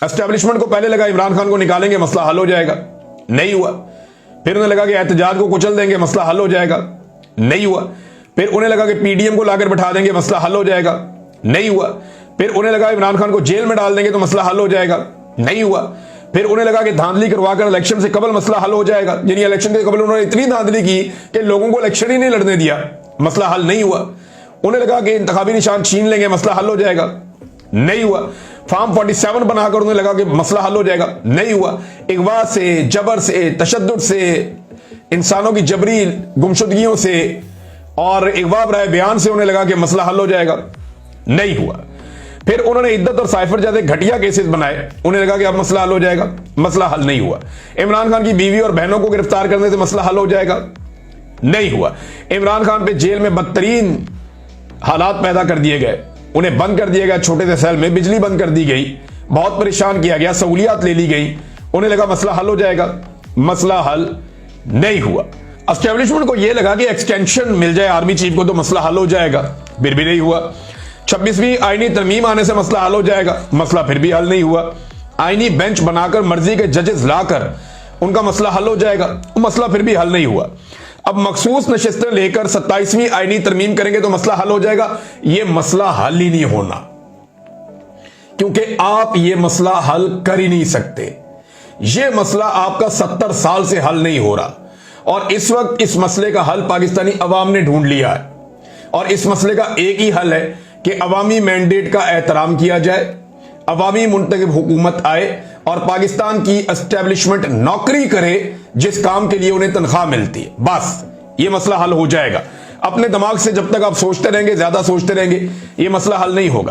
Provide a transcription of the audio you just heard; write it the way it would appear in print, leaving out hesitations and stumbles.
Establishment को पहले लगा इमरान खान को निकालेंगे मसला हल हो जाएगा, नहीं हुआ। फिर उन्हें लगा कि एहतजाज को कुचल देंगे मसला हल हो जाएगा, नहीं हुआ। फिर उन्हें लगा कि पीडीएम को लाकर बैठा देंगे मसला हल हो जाएगा, नहीं हुआ। फिर उन्हें लगा इमरान खान को जेल में डाल देंगे तो मसला हल हो जाएगा, नहीं हुआ। फिर उन्हें लगा कि धांधली करवाकर इलेक्शन से कबल मसला हल हो जाएगा, यानी इलेक्शन के कबल उन्होंने इतनी धांधली की कि लोगों को इलेक्शन ही नहीं लड़ने दिया, मसला हल नहीं हुआ। उन्हें लगा कि इंतखाबी निशान छीन लेंगे मसला हल हो जाएगा, नहीं हुआ। फॉर्म 47 बनाकर उन्हें लगा कि मसला हल हो जाएगा, नहीं हुआ। इगवा से, जबर से, तशद्दुद से, इंसानों की जबरी गुमशुदगियों से और इगवा बराए बयान से उन्हें लगा कि मसला हल हो जाएगा, नहीं हुआ। फिर उन्होंने इद्दत और साइफर जैसे घटिया केसेस बनाए, उन्हें लगा कि अब मसला हल हो जाएगा, मसला हल नहीं हुआ। इमरान खान की बीवी और बहनों को गिरफ्तार करने से मसला हल हो जाएगा, नहीं हुआ। इमरान खान पे जेल में बदतरीन हालात पैदा कर दिए गए, उन्हें बंद कर दिया गया छोटे से सेल में, बिजली बंद कर दी गई, बहुत परेशान किया गया, सहूलियात ले ली गई, उन्हें लगा मसला हल हो जाएगा, मसला हल नहीं हुआ। एस्टेब्लिशमेंट को यह लगा कि एक्सटेंशन मिल जाए आर्मी चीफ को तो मसला हल हो जाएगा, फिर भी नहीं हुआ। 26वीं आईनी तरमीम आने से मसला हल हो जाएगा, मसला फिर भी हल नहीं हुआ। आईनी बेंच बनाकर मर्जी के जजेस लाकर उनका मसला हल हो जाएगा, मसला फिर भी हल नहीं हुआ। अब मखसूस नशिस्तें लेकर 27वीं आईनी तरमीम करेंगे तो मसला हल हो जाएगा, यह मसला हल ही नहीं होना, क्योंकि आप यह मसला हल कर ही नहीं सकते। यह मसला आपका 70 साल से हल नहीं हो रहा और इस वक्त इस मसले का हल पाकिस्तानी अवाम ने ढूंढ लिया है और इस मसले का एक ही हल है कि अवामी मैंडेट का एहतराम किया जाए, अवामी मुंतखब हुकूमत आए और पाकिस्तान की एस्टेब्लिशमेंट नौकरी करे जिस काम के लिए उन्हें तनख्वाह मिलती है, बस ये मसला हल हो जाएगा। अपने दिमाग से जब तक आप सोचते रहेंगे, ज्यादा सोचते रहेंगे, ये मसला हल नहीं होगा।